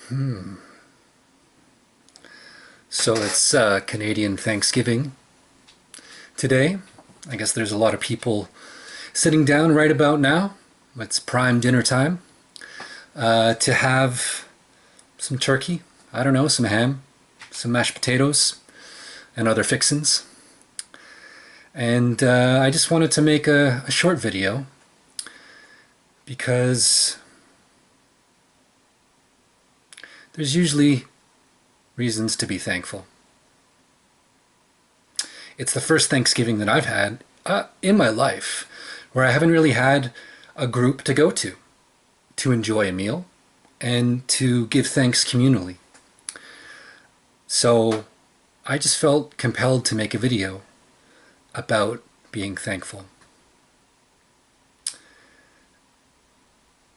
So it's Canadian Thanksgiving today. I guess there's a lot of people sitting down right about now. It's prime dinner time to have some turkey, I don't know, some ham, some mashed potatoes, and other fixins. And I just wanted to make a short video because there's usually reasons to be thankful. It's the first Thanksgiving that I've had in my life where I haven't really had a group to go to enjoy a meal and to give thanks communally. So I just felt compelled to make a video about being thankful.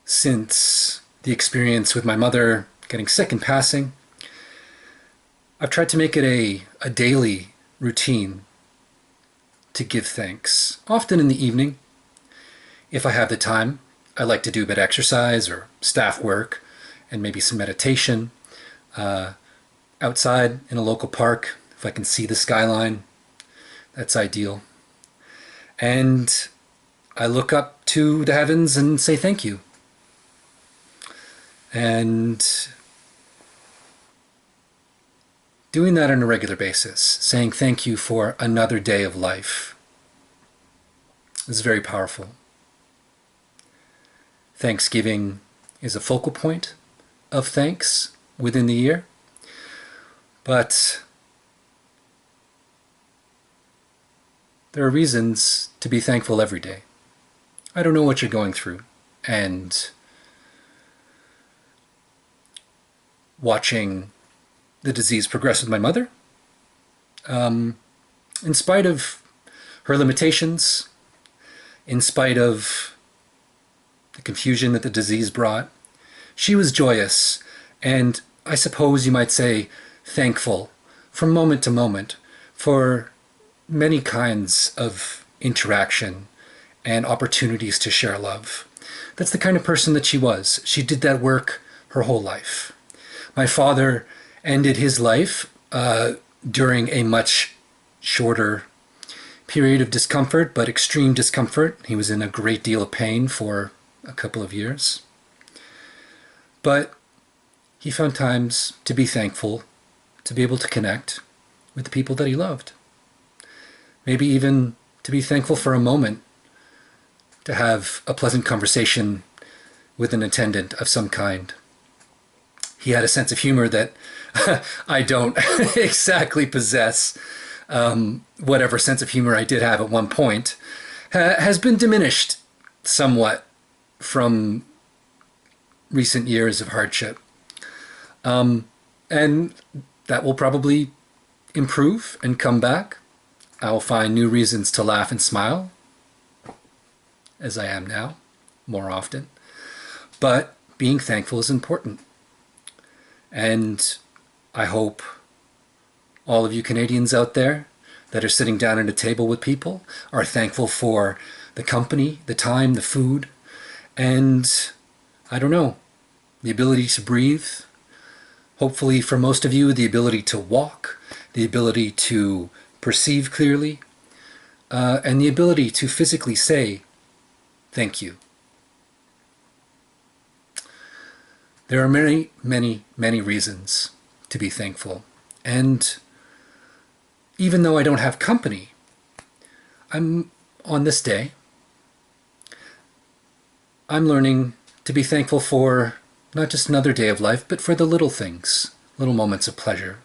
Since the experience with my mother getting sick and passing, I've tried to make it a daily routine to give thanks. Often in the evening, if I have the time, I like to do a bit of exercise or staff work and maybe some meditation outside in a local park. If I can see the skyline, that's ideal. And I look up to the heavens and say thank you. And doing that on a regular basis, saying thank you for another day of life, is very powerful. Thanksgiving is a focal point of thanks within the year, but there are reasons to be thankful every day. I don't know what you're going through, and watching the disease progress with my mother, in spite of her limitations, in spite of the confusion that the disease brought, she was joyous and, I suppose you might say, thankful from moment to moment for many kinds of interaction and opportunities to share love. That's the kind of person that she was. She did that work her whole life. My father ended his life during a much shorter period of discomfort, but extreme discomfort. He was in a great deal of pain for a couple of years. But he found times to be thankful, to be able to connect with the people that he loved. Maybe even to be thankful for a moment, to have a pleasant conversation with an attendant of some kind. He had a sense of humor that I don't exactly possess. Whatever sense of humor I did have at one point has been diminished somewhat from recent years of hardship. And that will probably improve and come back. I will find new reasons to laugh and smile, as I am now, more often. But being thankful is important. And I hope all of you Canadians out there that are sitting down at a table with people are thankful for the company, the time, the food, and, I don't know, the ability to breathe. Hopefully for most of you, the ability to walk, the ability to perceive clearly, and the ability to physically say thank you. There are many, many, many reasons to be thankful. And even though I don't have company, on this day, I'm learning to be thankful for not just another day of life, but for the little things, little moments of pleasure,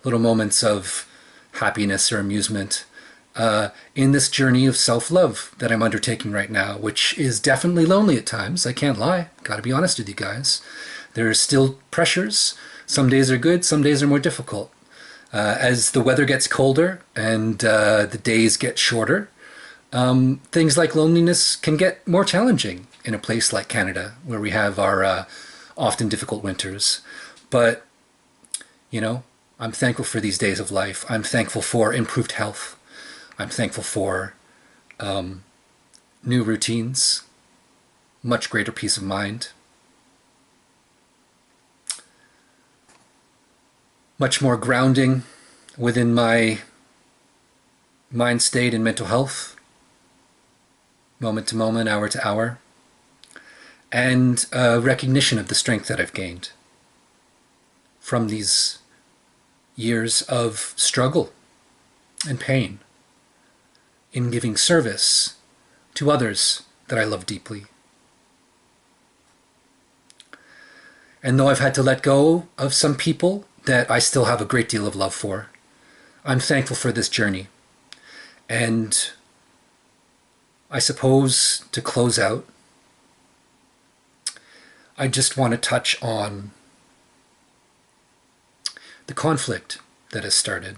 little moments of happiness or amusement in this journey of self-love that I'm undertaking right now, which is definitely lonely at times. I can't lie. Gotta be honest with you guys. There are still pressures. Some days are good, some days are more difficult. As the weather gets colder and the days get shorter, things like loneliness can get more challenging in a place like Canada, where we have our often difficult winters. But, you know, I'm thankful for these days of life. I'm thankful for improved health. I'm thankful for new routines, much greater peace of mind. much more grounding within my mind state and mental health, moment to moment, hour to hour, and recognition of the strength that I've gained from these years of struggle and pain in giving service to others that I love deeply. And though I've had to let go of some people that I still have a great deal of love for, I'm thankful for this journey. And I suppose to close out, I just want to touch on the conflict that has started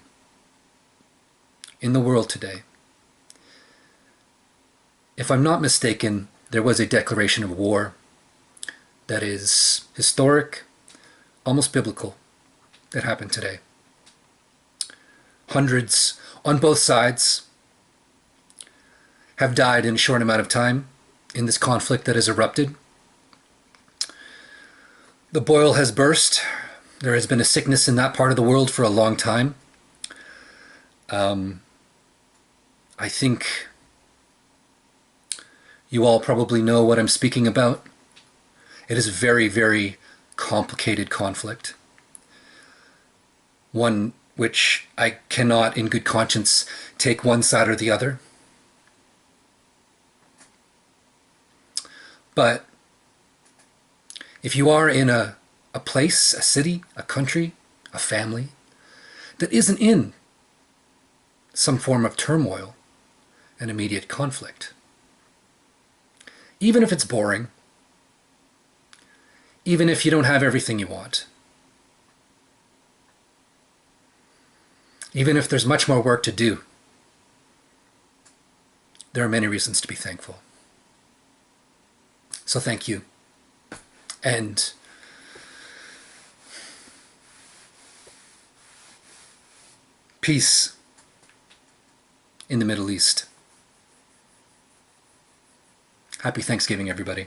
in the world today. If I'm not mistaken, there was a declaration of war that is historic, almost biblical, that happened today. Hundreds on both sides have died in a short amount of time in this conflict that has erupted. The boil has burst. There has been a sickness in that part of the world for a long time. I think you all probably know what I'm speaking about. It is a very, very complicated conflict. One which I cannot, in good conscience, take one side or the other. But if you are in a place, a city, a country, a family that isn't in some form of turmoil and immediate conflict, even if it's boring, even if you don't have everything you want, even if there's much more work to do, there are many reasons to be thankful. So thank you. And peace in the Middle East. Happy Thanksgiving, everybody.